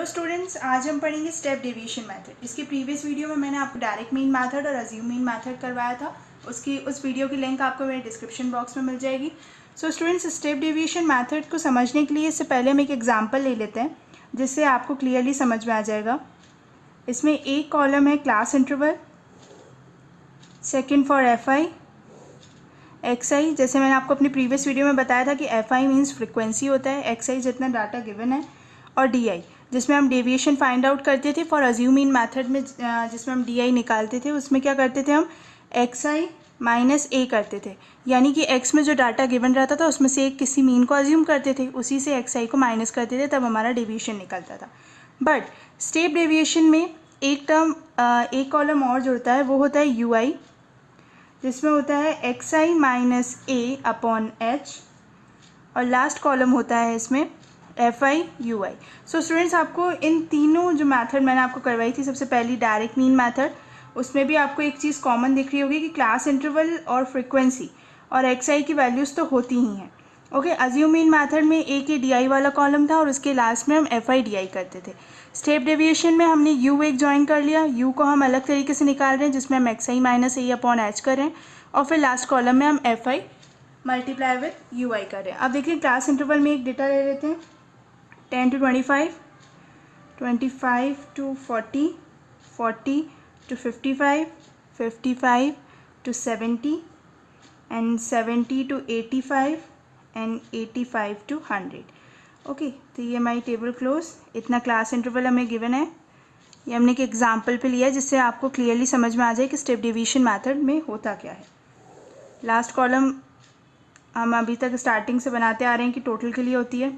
Students, आज हम पढ़ेंगे स्टेप डेविएशन मेथड। इसके प्रीवियस वीडियो में मैंने आपको डायरेक्ट मीन मेथड और अज्यूम मीन मेथड करवाया था। उस वीडियो की लिंक आपको मेरे डिस्क्रिप्शन बॉक्स में मिल जाएगी। So students, step deviation method को समझने के लिए इससे पहले हम एक एग्जांपल ले लेते हैं जिससे आपको क्लियरली समझ में आ जाएगा। इसमें एक कॉलम है class interval, second for F I X I. जैसे मैंने आपको अपनी प्रीवियस वीडियो में बताया था कि एफ आई मीन्स फ्रिक्वेंसी होता है, एक्स आई जितना डाटा गिवन है, और डी आई जिसमें हम डेविएशन फाइंड आउट करते थे। फॉर अज्यूम मीन मेथड में जिसमें हम डी आई निकालते थे, उसमें क्या करते थे हम एक्स आई माइनस ए करते थे, यानी कि एक्स में जो डाटा गिवन रहता था उसमें से एक किसी मीन को अज्यूम करते थे, उसी से एक्स आई को माइनस करते थे, तब हमारा डेविएशन निकलता था। बट स्टेप डेविएशन में एक टर्म एक कॉलम और जुड़ता है, वो होता है यू आई, जिसमें होता है X I minus A upon H, और लास्ट कॉलम होता है इसमें F I U I. So students, आपको इन तीनों जो मेथड मैंने आपको करवाई थी, सबसे पहली डायरेक्ट मीन मेथड, उसमें भी आपको एक चीज़ कॉमन दिख रही होगी कि क्लास इंटरवल और फ्रिक्वेंसी और एक्स आई की वैल्यूज़ तो होती ही हैं। ओके, अज्यूम मीन मेथड में ए के डी आई वाला कॉलम था और उसके लास्ट में हम एफ आई डी आई करते थे। स्टेप डेविएशन में हमने यू एक ज्वाइन कर लिया, यू को हम अलग तरीके से निकाल रहे हैं जिसमें हम X I minus A upon H कर रहे हैं, और फिर लास्ट कॉलम में हम F I multiply with U I कर रहे हैं। अब देखिए, क्लास इंटरवल में एक डेटा ले लेते हैं, 10 to 25, 25 to 40, 40 to 55, 55 to 70, and 70 to 85, and 85 to 100। Okay, तो ये हमारी टेबल क्लोज। इतना क्लास इंटरवल हमें गिवन है, ये हमने एक एग्जांपल पे लिया है जिससे आपको क्लियरली समझ में आ जाए कि स्टेप डिवीजन मेथड में होता क्या है। लास्ट कॉलम हम अभी तक स्टार्टिंग से बनाते आ रहे हैं कि टोटल के लिए होती है।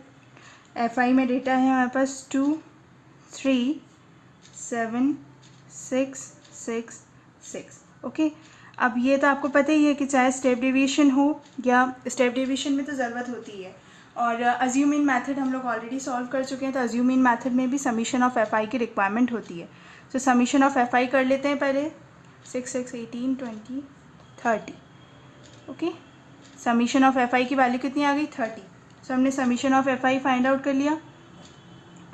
एफ आई में डेटा है हमारे पास 2, 3, 7, 6, 6, 6। ओके, अब ये तो आपको पता ही है कि चाहे स्टेप डेविएशन हो या स्टेप डेविएशन में तो ज़रूरत होती है, और अज्यूम मीन मेथड हम लोग ऑलरेडी सॉल्व कर चुके हैं, तो अज्यूम मीन मेथड में भी समीशन ऑफ एफ आई की रिक्वायरमेंट होती है। तो समीशन ऑफ एफ आई कर लेते हैं पहले। 6, 6, 18, 20, 30। ओके, समीशन ऑफ एफ आई की वैल्यू कितनी आ गई? 30। सो हमने summation of F I find out कर लिया।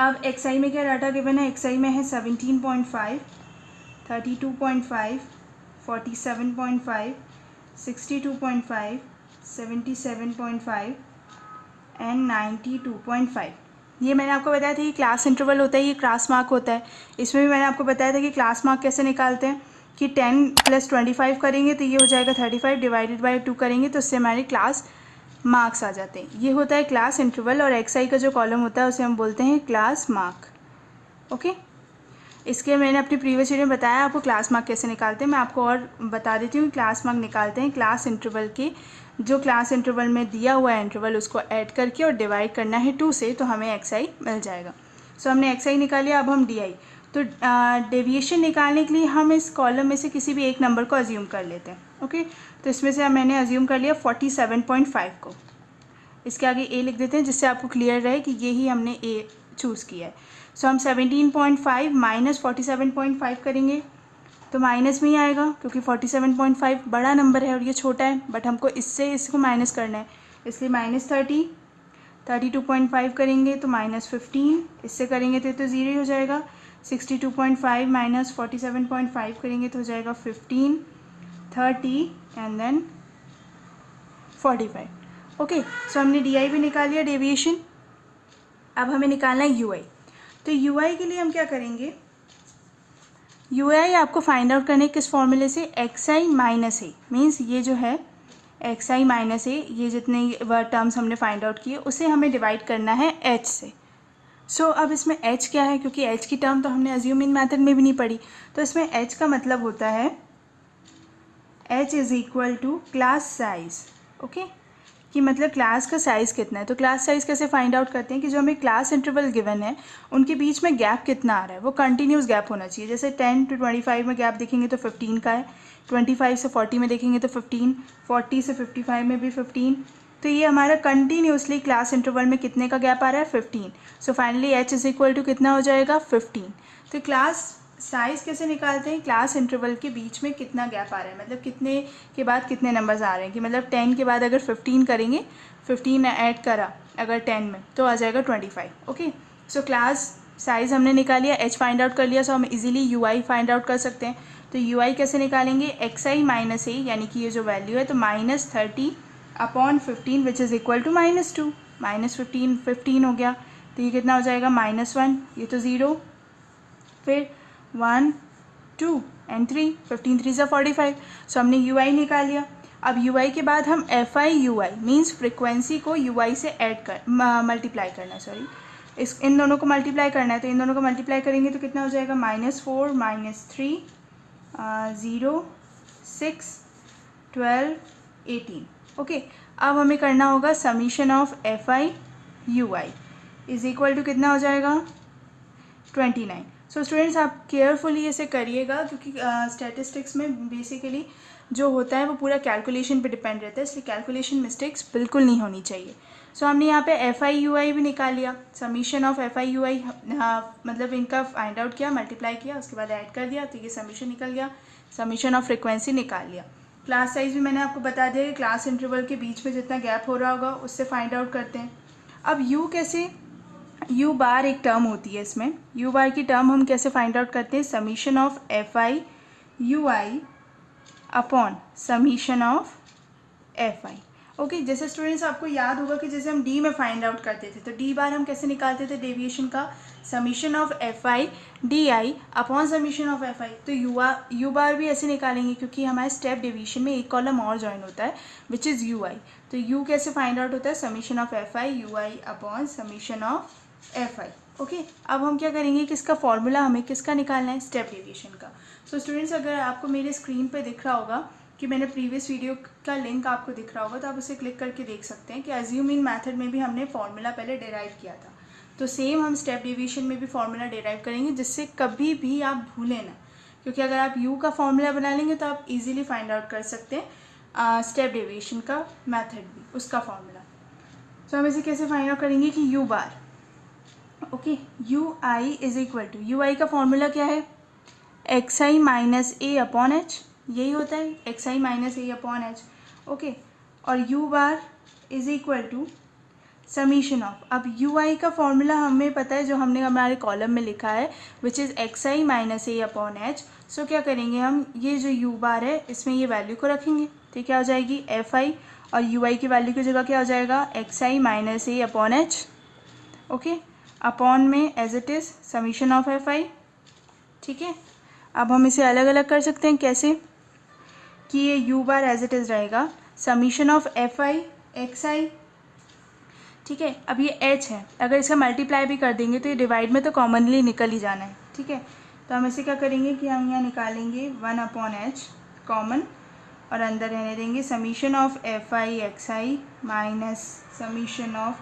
अब एक्स आई में क्या डाटा गिवन है? एक्स आई में है 17.5, 32.5, 47.5, 62.5, 77.5 एंड 92.5। ये मैंने आपको बताया था कि क्लास इंटरवल होता है, ये क्लास मार्क होता है। इसमें भी मैंने आपको बताया था कि क्लास मार्क कैसे निकालते हैं कि 10 + 25 करेंगे तो ये हो जाएगा 35, डिवाइडेड बाई 2 करेंगे तो उससे हमारे क्लास मार्क्स आ जाते हैं। ये होता है क्लास इंटरवल, और एक्स आई का जो कॉलम होता है उसे हम बोलते हैं क्लास मार्क। ओके, इसके मैंने अपनी प्रीवियस वीडियो में बताया आपको क्लास मार्क कैसे निकालते हैं। मैं आपको और बता देती हूँ। क्लास मार्क निकालते हैं क्लास इंटरवल के, जो क्लास इंटरवल में दिया हुआ है इंटरवल उसको ऐड करके और डिवाइड करना है 2 से, तो हमें एक्स आई मिल जाएगा। सो हमने एक्स आई निकाल लिया। अब हम डी आई, तो डेविएशन निकालने के लिए हम इस कॉलम में से किसी भी एक नंबर को अज्यूम कर लेते हैं। ओके, तो इसमें से मैंने अज्यूम कर लिया 47.5 को। इसके आगे ए लिख देते हैं जिससे आपको क्लियर रहे कि ये ही हमने ए चूज़ किया है। सो हम 17.5 माइनस 47.5 करेंगे तो माइनस में ही आएगा, क्योंकि 47.5 बड़ा नंबर है और ये छोटा है, बट हमको इसको माइनस करना है, इसलिए -30। 32.5 करेंगे तो -15, इससे करेंगे तो 0 हो जाएगा। 62.5 माइनस 47.5 करेंगे तो हो जाएगा 15, 30 एंड देन 45। ओके, सो हमने डी आई भी निकाल लिया, डेविएशन। अब हमें निकालना है यू आई। तो यू आई के लिए हम क्या करेंगे? यू आई आपको फाइंड आउट करने किस फॉर्मूले से? X I minus A, means ये जो है एक्स आई माइनस ए, ये जितने टर्म्स हमने फाइंड आउट किए उसे हमें डिवाइड करना है एच से। सो अब इसमें एच क्या है? क्योंकि एच की टर्म तो हमने अज्यूम इन मेथड में भी नहीं पढ़ी, तो इसमें एच का मतलब होता है H is equal to class size. Okay, कि मतलब क्लास का साइज़ कितना है। तो क्लास साइज़ कैसे फाइंड आउट करते हैं कि जो हमें क्लास इंटरवल गिवन है उनके बीच में गैप कितना आ रहा है, वो कंटिन्यूस गैप होना चाहिए। जैसे 10 to 25 में गैप देखेंगे तो 15 का है, 25 से 40 में देखेंगे तो 15, 40 से 55 में भी 15। तो ये हमारा कंटिन्यूसली क्लास इंटरवल में कितने का गैप आ रहा है? 15। So finally H is equal to कितना हो जाएगा? 15। तो क्लास साइज़ कैसे निकालते हैं? क्लास इंटरवल के बीच में कितना गैप आ रहा है, मतलब कितने के बाद कितने नंबर्स आ रहे हैं, कि मतलब 10 के बाद अगर 15 करेंगे, 15 ऐड करा अगर 10 में तो आ जाएगा 25। ओके, सो क्लास साइज़ हमने निकाल लिया, एच फाइंड आउट कर लिया, सो हम easily you I find out कर सकते हैं। तो यू आई कैसे निकालेंगे, एक्स आई माइनस ए, यानी कि ये जो वैल्यू है तो -30/15 विच इज़ इक्वल टू -2। -15 15 हो गया, तो ये कितना हो जाएगा -1, ये तो 0, फिर 1 2 एंड 3, 15 3 ज़ा 45। सो हमने यू आई निकाल लिया। अब यू आई के बाद हम F I U I means frequency को यू आई से ऐड कर मल्टीप्लाई करना है, सॉरी इन दोनों को मल्टीप्लाई करना है। तो इन दोनों को मल्टीप्लाई करेंगे तो कितना हो जाएगा, -4 -3 0 6 12 18। ओके, अब हमें करना होगा summation of F I U I is equal to कितना हो जाएगा 29। सो स्टूडेंट्स आप केयरफुली इसे करिएगा, क्योंकि स्टैटिस्टिक्स में बेसिकली जो होता है वो पूरा कैलकुलेशन पे डिपेंड रहता है, इसलिए कैलकुलेशन मिस्टेक्स बिल्कुल नहीं होनी चाहिए। सो हमने यहाँ पे एफ आई यू आई भी निकाल लिया, summation of F I U I मतलब इनका फाइंड आउट किया, मल्टीप्लाई किया, उसके बाद ऐड कर दिया, तो ये समीशन निकल गया। समीशन ऑफ फ्रिक्वेंसी निकाल लिया। क्लास साइज भी मैंने आपको बता दिया कि क्लास इंटरवल के बीच में जितना गैप हो रहा होगा उससे फाइंड आउट करते हैं। अब यू कैसे, यू बार एक टर्म होती है, इसमें यू बार की टर्म हम कैसे फाइंड आउट करते हैं, summation of F I U I upon summation of F I. Okay, जैसे स्टूडेंट्स आपको याद होगा कि जैसे हम डी में फाइंड आउट करते थे, तो डी बार हम कैसे निकालते थे डेविएशन का, summation of F I D I upon summation of F आई। तो यू बार भी ऐसे निकालेंगे, क्योंकि हमारे स्टेप डेविएशन में एक कॉलम और ज्वाइन होता है विच इज़ यू आई। तो यू कैसे फाइंड आउट होता है, summation of F I U I upon summation of F I. Okay, अब हम क्या करेंगे कि इसका फॉर्मूला हमें किसका निकालना है, स्टेप डेविएशन का। सो स्टूडेंट्स अगर आपको मेरे स्क्रीन पे दिख रहा होगा कि मैंने प्रीवियस वीडियो का लिंक आपको दिख रहा होगा, तो आप उसे क्लिक करके देख सकते हैं कि अज्यूमिंग मेथड में भी हमने फॉर्मूला पहले डिराइव किया था। तो सेम हम स्टेप डेविएशन में भी फॉर्मूला डिराइव करेंगे, जिससे कभी भी आप भूलें ना, क्योंकि अगर आप यू का फॉर्मूला बना लेंगे तो आप इजीली फाइंड आउट कर सकते हैं स्टेप डेविएशन का मेथड भी, उसका फॉर्मूला। तो हम इसे कैसे फाइंड आउट करेंगे कि U bar, okay, U I is equal to, U I का फॉर्मूला क्या है, X I minus A upon H, यही होता है X I minus A upon H. Okay, और U bar is equal to summation of, अब U I का formula हमें पता है जो हमने हमारे कॉलम में लिखा है which is X I minus A upon H. So क्या करेंगे हम, ये जो यू बार है इसमें ये वैल्यू को रखेंगे, तो क्या हो जाएगी एफ आई, और यू आई की वैल्यू की जगह क्या हो जाएगा X I minus A upon H. Okay, upon में as it is summation of F I. ठीक है, अब हम इसे अलग अलग कर सकते हैं, कैसे कि ये U bar as it is रहेगा summation of F I X I. ठीक है, अब ये एच है, अगर इसका मल्टीप्लाई भी कर देंगे तो ये डिवाइड में तो कॉमनली निकल ही जाना है। ठीक है, तो हम इसे क्या करेंगे कि हम यहाँ निकालेंगे 1 अपॉन एच कॉमन, और अंदर रहने देंगे summation of F I X I minus summation of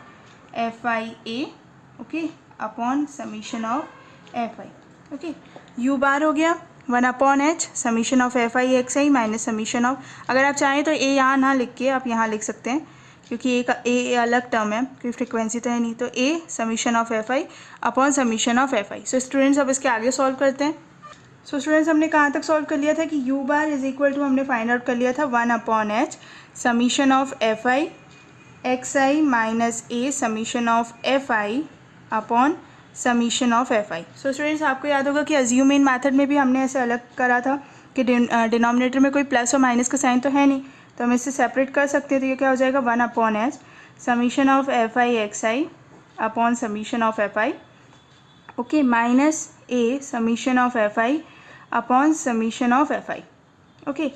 F I A, okay, upon summation of F I. Okay, U bar हो गया 1 upon H summation of F I X I minus summation of, अगर आप चाहें तो ए यहाँ ना लिख के आप यहाँ लिख सकते हैं, क्योंकि ए का ए अलग टर्म है, कोई फ्रिक्वेंसी तो है नहीं, तो A summation of F I upon summation of F I. So students अब इसके आगे सॉल्व करते हैं। सो स्टूडेंट्स हमने कहाँ तक सॉल्व कर लिया था कि U bar is equal to हमने फाइंड आउट कर लिया था 1 upon H summation of F I X I minus A summation of F I upon summation of F I. So students आपको याद होगा कि अज्यूम इन मैथड में भी हमने ऐसे अलग करा था कि डिनोमिनेटर में कोई प्लस और माइनस का साइन तो है नहीं, तो हम इससे सेपरेट कर सकते हैं। तो ये क्या हो जाएगा 1 upon H summation of F I X I upon summation of F I, okay, minus A summation of F I upon summation of F I. Okay,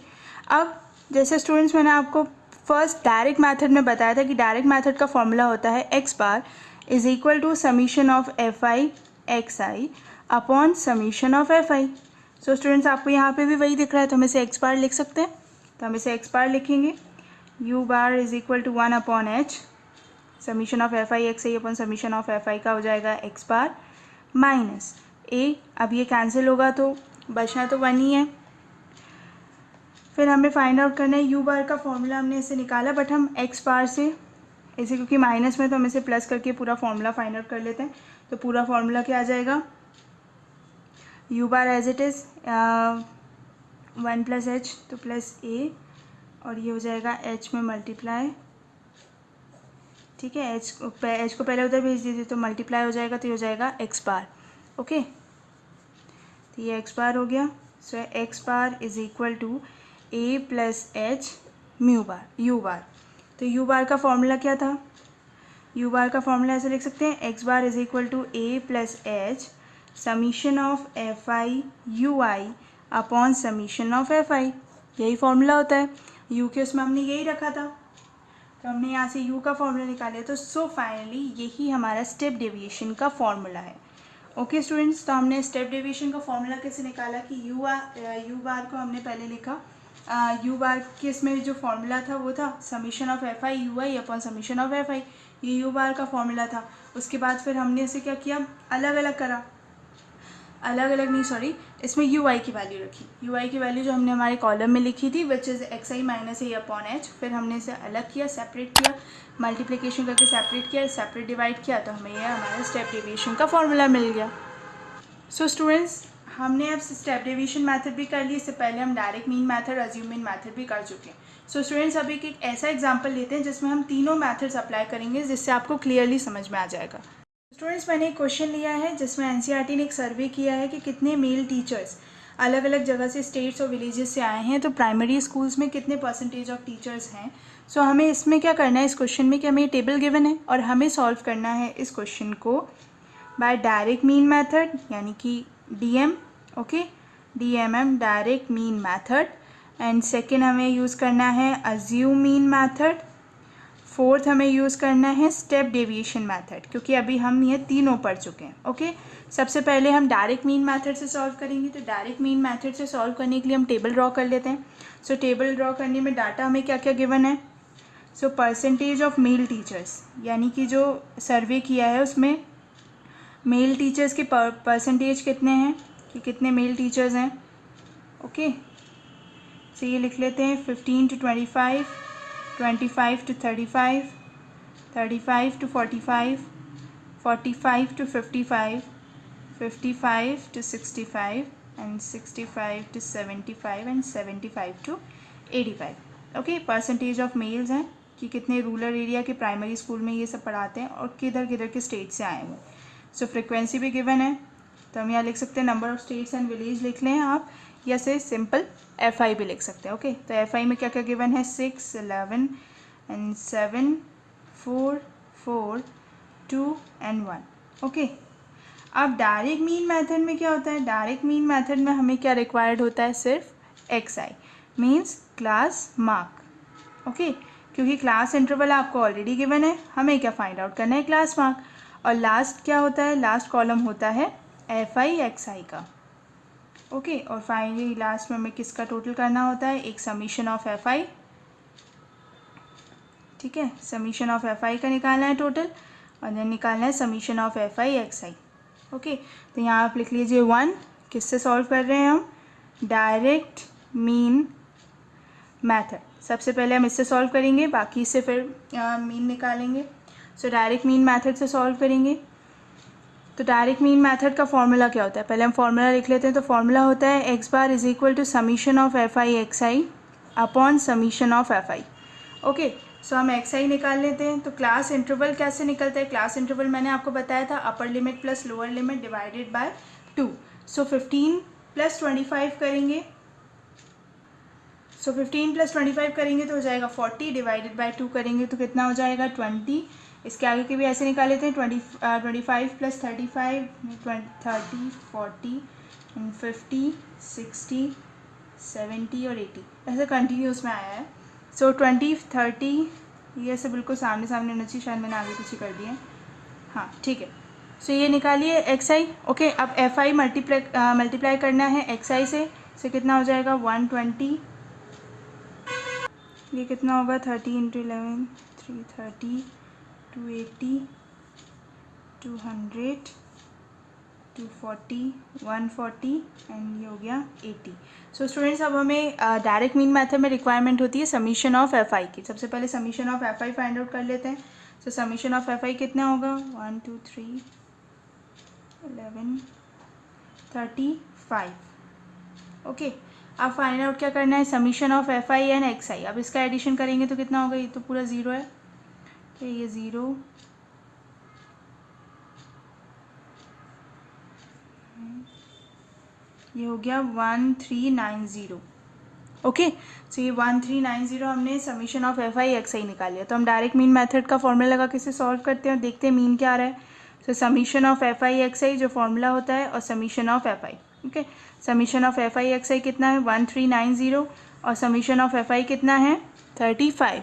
अब जैसे स्टूडेंट्स मैंने आपको फर्स्ट डायरेक्ट मेथड में बताया था कि डायरेक्ट मेथड का formula होता है X bar is equal to summation of F I X I upon summation of F I. So students आपको यहाँ पे भी वही दिख रहा है, तो हम इसे एक्स बार लिख सकते हैं, तो हम इसे एक्स बार लिखेंगे, U bar is equal to 1 upon H summation of F I X I upon summation of F I का हो जाएगा एक्स बार माइनस ए, अब ये कैंसिल होगा तो बचना तो 1 ही है। फिर हमें फाइंड आउट करना है यू बार का फॉर्मूला, हमने इसे निकाला बट हम एक्स बार से इसे, क्योंकि माइनस में तो हम इसे प्लस करके पूरा फॉर्मूला फाइंड आउट कर लेते हैं। तो पूरा फॉर्मूला क्या आ जाएगा, U bar as it is 1 plus H तो प्लस ए, और ये हो जाएगा एच में मल्टीप्लाई। ठीक है, एच को पहले उधर भेज दीजिए तो मल्टीप्लाई हो जाएगा, तो ये हो जाएगा एक्स बार ओके, तो ये एक्स बार हो गया. So X bar is equal to A plus H mu bar U bar. तो यू बार का फॉर्मूला क्या था? यू बार का फॉर्मूला ऐसे लिख सकते हैं, X bar is equal to A plus H summation of F I U I upon summation of F I. यही फॉर्मूला होता है. यू के उसमें हमने यही रखा था, तो हमने यहाँ से u का फॉर्मूला निकाला. तो सो फाइनली यही हमारा स्टेप डेविएशन का फॉर्मूला है. ओके स्टूडेंट्स, तो हमने स्टेप डेविएशन का फॉर्मूला कैसे निकाला कि यू बार को हमने पहले लिखा. यू बार के इसमें जो फॉर्मूला था वो था summation of F I U I upon summation of F आई. ये यू बार का फॉर्मूला था. उसके बाद फिर हमने इसे क्या किया, अलग अलग करा. अलग अलग नहीं, सॉरी, इसमें यू आई की वैल्यू रखी. यू आई की वैल्यू जो हमने हमारे कॉलम में लिखी थी विच is X I minus A upon H. फिर हमने इसे अलग किया, सेपरेट किया, मल्टीप्लिकेशन करके सेपरेट किया, सेपरेट डिवाइड किया, तो हमें यह हमारा स्टेप डेविएशन का फॉर्मूला मिल गया. सो स्टूडेंट्स, हमने अब स्टेप डेविएशन मैथड भी कर ली. इससे पहले हम direct mean method, assume mean method भी कर चुके हैं. सो स्टूडेंट्स, अभी एक ऐसा एग्जाम्पल लेते हैं जिसमें हम तीनों मैथड्स अप्लाई करेंगे, जिससे आपको क्लियरली समझ में आ जाएगा. स्टूडेंट्स, मैंने एक क्वेश्चन लिया है जिसमें एनसीईआरटी ने एक सर्वे किया है कि कितने मेल टीचर्स अलग अलग जगह से, स्टेट्स और विलेजेस से आए हैं, तो प्राइमरी स्कूल्स में कितने परसेंटेज ऑफ टीचर्स हैं. सो हमें इसमें क्या करना है, इस क्वेश्चन में कि हमें ये टेबल गिवन है और हमें सॉल्व करना है इस क्वेश्चन को बाय डायरेक्ट मीन मैथड, यानी कि DM. Okay, DMM, direct mean method. And second हमें यूज़ करना है अज्यूम मीन मैथड. फोर्थ हमें यूज़ करना है स्टेप डेविएशन मैथड, क्योंकि अभी हम ये तीनों पढ़ चुके हैं. ओके, सबसे पहले हम डायरेक्ट मीन मैथड से सॉल्व करेंगे. तो डायरेक्ट मीन मैथड से सॉल्व करने के लिए हम टेबल ड्रॉ कर लेते हैं. सो टेबल ड्रॉ करने में डाटा हमें क्या क्या गिवन है. So percentage of male teachers, यानी कि जो सर्वे किया है उसमें मेल टीचर्स के परसेंटेज कितने हैं, कि कितने मेल टीचर्स हैं. ओके, सो ये लिख लेते हैं 15 to 25, 25 to 35, 35 to 45, 45 to 55, 55 to 65, and 65 to 75, and 75 to 85. Okay, percentage of males हैं कि कितने रूरल एरिया के प्राइमरी स्कूल में ये सब पढ़ाते हैं और किधर किधर के स्टेट से आए हुए. सो फ्रिक्वेंसी भी गिवन है, तो हम यहाँ लिख सकते हैं number of states and village लिख लें आप, या से सिंपल एफ आई भी लिख सकते हैं. ओके, तो एफ आई में क्या क्या गिवन है, 6, 11 एंड 7, 4, 4, 2 एंड 1. ओके, अब डायरेक्ट मीन मेथड में क्या होता है, डायरेक्ट मीन मेथड में हमें क्या रिक्वायर्ड होता है, सिर्फ x I means class mark. Okay, क्योंकि क्लास इंटरवल आपको ऑलरेडी गिवन है, हमें क्या फाइंड आउट करना है, क्लास मार्क. और लास्ट क्या होता है, लास्ट कॉलम होता है एफ आई एक्स आई का. ओके, और फाइनली लास्ट में हमें किसका टोटल करना होता है, एक समीशन ऑफ एफ आई. ठीक है, समीशन ऑफ एफ आई का निकालना है टोटल, और देन निकालना है summation of F I X I. Okay, तो यहाँ आप लिख लीजिए 1. किससे सॉल्व कर रहे हैं हम, डायरेक्ट मीन मैथड. सबसे पहले हम इससे सॉल्व करेंगे, बाकी से फिर मीन निकालेंगे. सो डायरेक्ट मीन मैथड से सॉल्व करेंगे. तो डायरेक्ट मीन मैथड का फॉर्मूला क्या होता है, पहले हम फॉर्मूला लिख लेते हैं. तो फॉर्मूला होता है X bar is equal to summation of F I X I upon summation of F I. Okay, so हम एक्स आई निकाल लेते हैं. तो क्लास इंटरवल कैसे निकलता है, क्लास इंटरवल मैंने आपको बताया था upper limit plus lower limit divided by 2. सो 15 + 25 करेंगे. सो 15 + 25 करेंगे तो हो जाएगा 40, डिवाइडेड बाय 2 करेंगे तो कितना हो जाएगा 20. इसके आगे के भी ऐसे निकाल लेते हैं, 25 + 35, 30, 40, 50, 60, 70 और 80, ऐसे कंटिन्यूस में आया है. सो 20, 30 ये ऐसे बिल्कुल सामने सामने होना चाहिए, शायद मैंने आगे पीछे कर दिए. हाँ ठीक है. सो ये निकालिए एक्स आई. ओके, अब एफ आई मल्टीप्लाई करना है एक्स आई से कितना हो जाएगा 120. ये कितना होगा 30 × 11, 330, 280, 200, 240, 140 एंड ये हो गया 80. सो स्टूडेंट्स, अब हमें डायरेक्ट मीन मेथड में रिक्वायरमेंट होती है समीशन ऑफ एफ आई की. सबसे पहले summation of F I find out कर लेते हैं. सो समीशन ऑफ एफ आई कितना होगा 1, 2, 3, 11, 35. ओके, अब फाइंड आउट क्या करना है, summation of F I and X I. अब इसका एडिशन करेंगे तो कितना होगा, ये तो पूरा ज़ीरो है, तो ये 0, ये हो गया 1390। ओके, सो ये 1390 हमने summation of F I X I निकाल लिया। तो हम डायरेक्ट मीन मेथड का फॉर्मूला लगा के इसे सॉल्व करते हैं और देखते हैं मीन क्या आ रहा है। So summation of F I X I जो फॉर्मूला होता है और summation of F I. Okay, summation of F I X I कितना है 1390 और समीशन ऑफ एफ आई कितना है 35।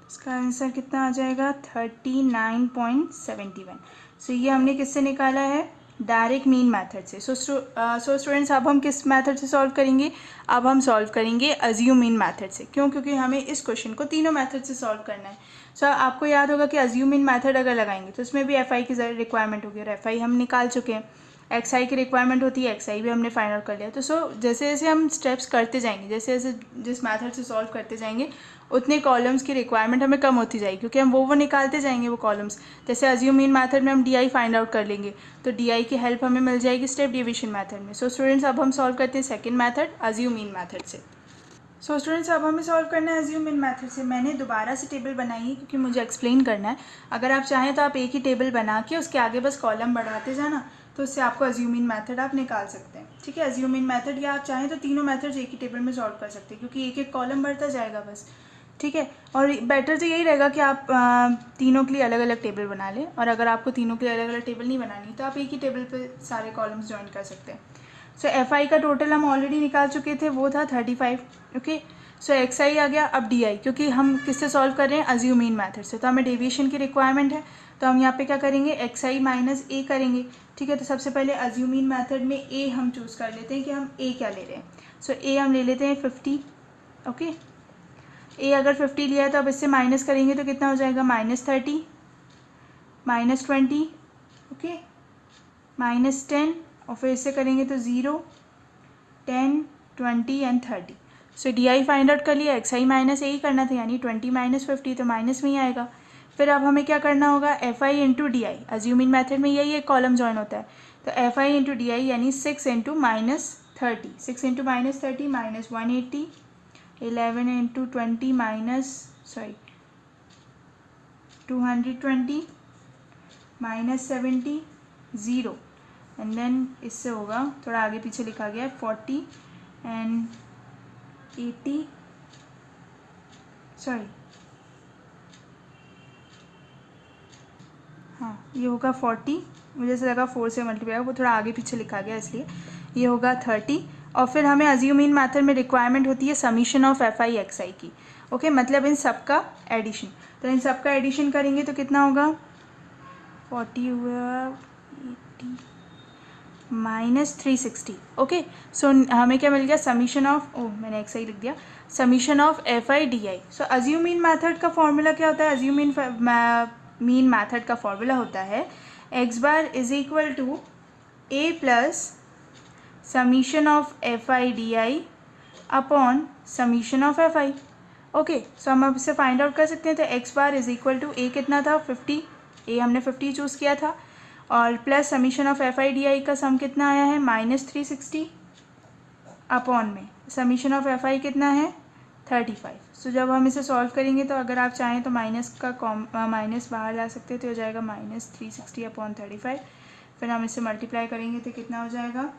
इसका आंसर कितना आ जाएगा 39.71। सो ये हमने किससे निकाला है, डायरेक्ट मीन मेथड से। सो स्टूडेंट्स अब हम किस मेथड से सॉल्व करेंगे, अब हम सॉल्व करेंगे अज्यूम मीन मेथड से। क्यों, क्योंकि हमें इस क्वेश्चन को तीनों मेथड से सॉल्व करना है। सो आपको याद होगा कि अज्यूम मीन मेथड अगर लगाएंगे तो उसमें भी एफ आई की रिक्वायरमेंट होगी और एफ आई हम निकाल चुके हैं। एक्स आई की रिक्वायरमेंट होती है, एक्स आई भी हमने फाइंड आउट कर लिया। तो जैसे जैसे हम स्टेप्स करते जाएंगे, जैसे जैसे जिस मेथड से सॉल्व करते जाएंगे उतने कॉलम्स की रिक्वायरमेंट हमें कम होती जाएगी, क्योंकि हम वो निकालते जाएंगे वो कॉलम्स। जैसे अज्यूम मीन मेथड में हम डी आई फाइंड आउट कर लेंगे तो डी आई की हेल्प हमें मिल जाएगी स्टेप डिवीजन मेथड में। सो स्टूडेंट्स अब हम सॉल्व करते हैं second method assume mean method से। सो स्टूडेंट्स अब हमें सॉल्व करना है अज्यूम मीन मेथड से। मैंने दोबारा से टेबल बनाई है क्योंकि मुझे एक्सप्लेन करना है। अगर आप चाहें तो आप एक ही टेबल बना के उसके आगे बस कॉलम बढ़ाते जाना, तो उससे आपको अज्यूम मीन मेथड आप निकाल सकते हैं। ठीक है, अज्यूम मीन मेथड, या आप चाहें तो तीनों मेथड्स एक ही टेबल में सॉल्व कर सकते हैं क्योंकि एक एक कॉलम बढ़ता जाएगा बस। ठीक है, और बेटर तो यही रहेगा कि आप तीनों के लिए अलग अलग टेबल बना लें, और अगर आपको तीनों के लिए अलग अलग टेबल नहीं बनानी तो आप एक ही टेबल पे सारे कॉलम्स ज्वाइन कर सकते हैं। सो एफ आई का टोटल हम ऑलरेडी निकाल चुके थे, वो था 35। ओके, सो एक्स आई आ गया। अब डी आई, क्योंकि हम किससे सॉल्व कर रहे हैं अज्यूम मीन मेथड से, तो हमें डेविएशन की रिक्वायरमेंट है। तो हम यहाँ पे क्या करेंगे, एक्स आई माइनस ए करेंगे। ठीक है, तो सबसे पहले अज्यूम मीन मेथड में ए हम चूज़ कर लेते हैं कि हम ए क्या ले रहे हैं। सो ए हम ले लेते हैं 50। ओके, ए अगर 50 लिया है तो अब इससे माइनस करेंगे तो कितना हो जाएगा -30, -20, ओके, -10, और फिर इससे करेंगे तो 0, 10, 20 and 30। So D I find out कर लिया, एक्स आई माइनस ए ही करना था, यानी 20 माइनस 50 तो माइनस में ही आएगा। फिर अब हमें क्या करना होगा, F I into D I. Assume mean method में यही एक कॉलम जॉइन होता है, तो F I into D I यानी 6 into -30, 6 into -30 -180, 11 into 20 220 -70 0, and then इससे होगा, थोड़ा आगे पीछे लिखा गया है, 40 एंड 80, सॉरी हाँ ये होगा 40, मुझे से लगा 4 से मल्टीप्लाई, वो थोड़ा आगे पीछे लिखा गया इसलिए ये होगा 30। और फिर हमें अज्यूम मीन मेथड में रिक्वायरमेंट होती है summation of F I X I की। ओके, मतलब इन सब का एडिशन। तो इन सब का एडिशन करेंगे तो कितना होगा, 40 हुआ 80 -360। ओके, सो हमें क्या मिल गया, समीशन ऑफ, मैंने एक्स आई लिख दिया, summation of F I D I. So assume mean method का फॉर्मूला क्या होता है, अज्यूम मीन मेथड का फॉर्मूला होता है X bar is equal to A plus summation of F I D I upon summation of F I. Okay, so हम अब इसे फाइंड आउट कर सकते हैं। तो X bar is equal to A कितना था 50, ए हमने 50 चूज़ किया था, और plus summation of F I D आई का सम कितना आया है -360 अपॉन में समीशन ऑफ एफ आई कितना है 35। सो जब हम इसे सॉल्व करेंगे तो अगर आप चाहें तो माइनस बाहर ला सकते हैं, तो हो जाएगा -360 अपॉन 35। फिर हम इसे मल्टीप्लाई करेंगे तो कितना हो जाएगा,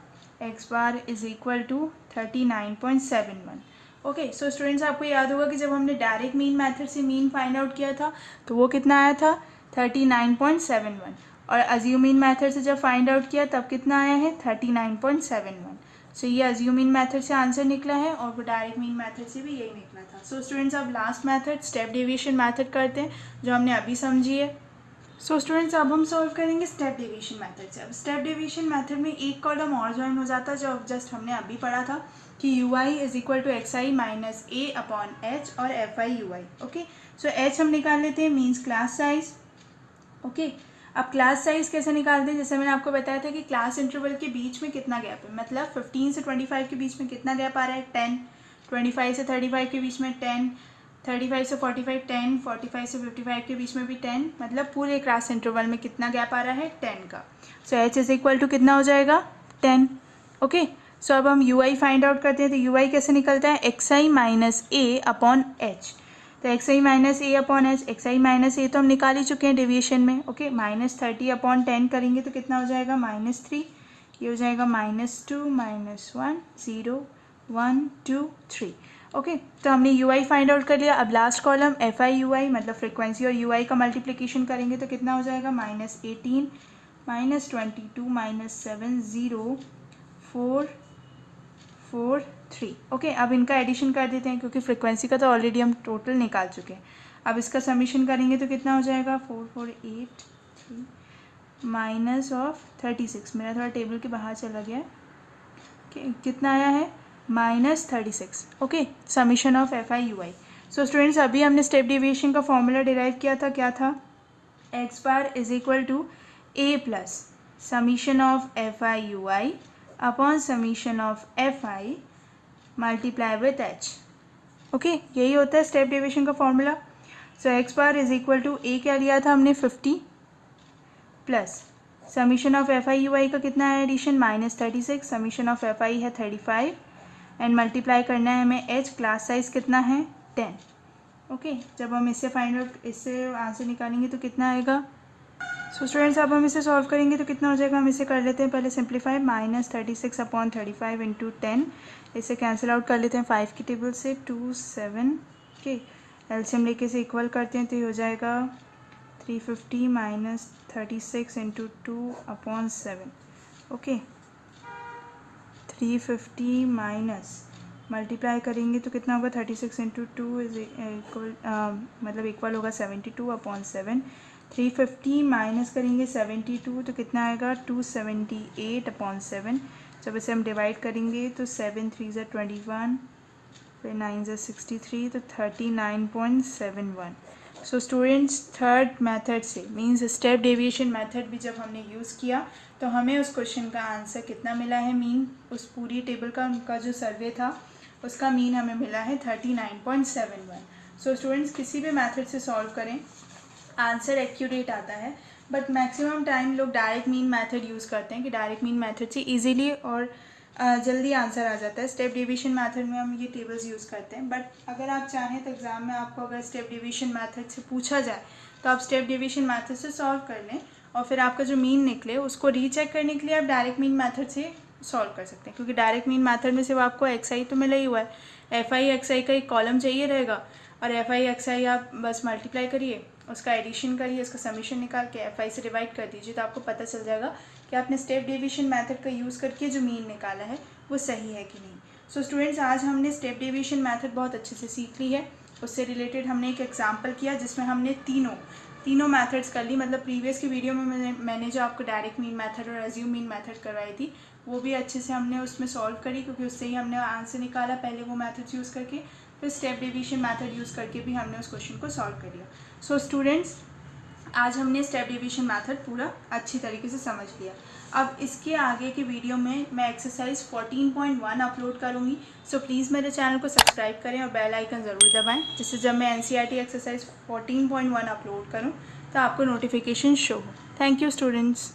X bar is equal to 39.71। Okay, so students आपको याद होगा कि जब हमने डायरेक्ट मीन मेथड से मीन फाइंड आउट किया था तो वो कितना आया था 39.71, और अज्यूम मीन मेथड से जब फाइंड आउट किया तब कितना आया है 39.71। सो ये अज्यूम मीन मेथड से आंसर निकला है, और वो डायरेक्ट मीन मेथड से भी यही निकला था। सो स्टूडेंट्स अब last method step deviation method करते हैं जो हमने अभी समझी है। सो स्टूडेंट्स अब हम सॉल्व करेंगे स्टेप डेविएशन मेथड से। अब स्टेप डेविएशन मेथड में एक कॉलम और ज्वाइन हो जाता है जो जस्ट हमने अभी पढ़ा था कि U I is equal to X I minus A upon H और F I U I. Okay, so H हम निकाल लेते हैं, मीन्स क्लास साइज। ओके, अब क्लास साइज कैसे निकालते हैं, जैसे मैंने आपको बताया था कि क्लास इंटरवल के बीच में कितना गैप है, मतलब 15 से 25 के बीच में कितना गैप आ रहा है 10, 25 से 35 के बीच में 10, 35 से 45 10, 45 से 55 के बीच में भी 10, मतलब पूरे क्लास इंटरवल में कितना गैप आ रहा है 10 का। So H is equal to कितना हो जाएगा 10। ओके, सो अब हम यू आई फाइंड आउट करते हैं। तो यू आई कैसे निकलता है, X I minus A upon H. तो x I minus A upon H, x I minus ए तो हम निकाल ही चुके हैं डेविएशन में। ओके, -30 अपॉन 10 करेंगे तो कितना हो जाएगा -3, ये हो जाएगा -2 -1 0 1 2 3। ओके, तो हमने यू आई फाइंड आउट कर लिया। अब last column F I U I मतलब फ्रिक्वेंसी और यू आई का मल्टीप्लिकेशन करेंगे तो कितना हो जाएगा -18 -22 -7 0 4 4 3। ओके, अब इनका एडिशन कर देते हैं क्योंकि फ्रिक्वेंसी का तो ऑलरेडी हम टोटल निकाल चुके हैं। अब इसका समीशन करेंगे तो कितना हो जाएगा 4 4 8 3 माइनस ऑफ 36। मेरा थोड़ा टेबल के बाहर चला गया है। कितना आया है -36। Okay, summation of F I U I. So students, अभी हमने स्टेप डेविएशन का फॉर्मूला डिराइव किया था। क्या था? X bar is equal to A plus summation of F I U I upon summation of F I multiply with H. Okay, यही होता है स्टेप डेविएशन का formula. So X bar is equal to A क्या लिया था हमने 50 plus summation of F I U I का कितना है addition -36, summation of F I है 35 एंड मल्टीप्लाई करना है हमें एच। क्लास साइज कितना है 10। ओके, जब हम इससे फाइंड आउट इससे आंसर निकालेंगे तो कितना आएगा। सो स्टूडेंट्स, अब हम इसे सॉल्व करेंगे तो कितना हो जाएगा। हम इसे कर लेते हैं पहले सिंप्लीफाई। -36 अपॉन 35 इंटू 10, इसे कैंसिल आउट कर लेते हैं 5 की टेबल से 2 7। ओके, एलसीएम लेके इसे इक्वल करते हैं तो ये हो जाएगा 350 minus 36 into 2 upon 7। Okay, 350 minus multiply करेंगे तो कितना होगा 36 इंटू 2 इज इक्वल मतलब इक्वल होगा 72 अपॉन 7। 350 माइनस करेंगे 72 तो कितना आएगा 278 अपॉन 7। जब इसे हम डिवाइड करेंगे तो 7 3 ज़ा 21 फिर 9 ज़ा 63 तो 39.71। सो स्टूडेंट्स, थर्ड मेथड से मींस स्टेप डेविएशन मेथड भी जब हमने यूज़ किया तो हमें उस क्वेश्चन का आंसर कितना मिला है। मीन उस पूरी टेबल का उनका जो सर्वे था उसका मीन हमें मिला है 39.71। सो स्टूडेंट्स, किसी भी मेथड से सॉल्व करें आंसर एक्यूरेट आता है, बट मैक्सिमम टाइम लोग डायरेक्ट मीन मेथड यूज़ करते हैं कि डायरेक्ट मीन मेथड से इजीली और जल्दी आंसर आ जाता है। स्टेप डिवीजन मेथड में हम ये टेबल्स यूज़ करते हैं, बट अगर आप चाहें तो एग्ज़ाम में आपको अगर स्टेप डिवीजन मेथड से पूछा जाए तो आप स्टेप डिवीजन मेथड से सॉल्व कर लें और फिर आपका जो मीन निकले उसको रीचेक करने के लिए आप डायरेक्ट मीन मेथड से सॉल्व कर सकते हैं, क्योंकि डायरेक्ट मीन मेथड में सिर्फ आपको एक्स आई तो मिला ही हुआ है। एफ आई एक्स आई का एक कॉलम चाहिए रहेगा और एफ आई एक्स आई आप बस मल्टीप्लाई करिए, उसका एडिशन करिए, उसका समीशन निकाल के एफ आई से डिवाइड कर दीजिए तो आपको पता चल जाएगा कि आपने स्टेप डिवीजन मेथड का यूज़ करके जो मीन निकाला है वो सही है कि नहीं। सो स्टूडेंट्स, आज हमने स्टेप डिवीजन मेथड बहुत अच्छे से सीख ली है। उससे रिलेटेड हमने एक एग्जाम्पल किया जिसमें हमने तीनों मेथड्स कर ली। मतलब प्रीवियस की वीडियो में मैंने जो आपको डायरेक्ट मीन मेथड और अज्यूम मीन मेथड करवाई थी वो भी अच्छे से हमने उसमें सॉल्व करी, क्योंकि उससे ही हमने आंसर निकाला पहले वो मेथड्स यूज़ करके, फिर स्टेप डिवीजन मेथड यूज़ करके भी हमने उस क्वेश्चन को सॉल्व कर लिया। सो स्टूडेंट्स, आज हमने स्टेप डिवीजन मेथड पूरा अच्छी तरीके से समझ लिया। अब इसके आगे की वीडियो में मैं एक्सरसाइज 14.1 अपलोड करूँगी। सो प्लीज़ मेरे चैनल को सब्सक्राइब करें और बेल आइकन ज़रूर दबाएं, जिससे जब मैं एनसीईआरटी एक्सरसाइज 14.1 अपलोड करूँ तो आपको नोटिफिकेशन शो हो। Thank you students.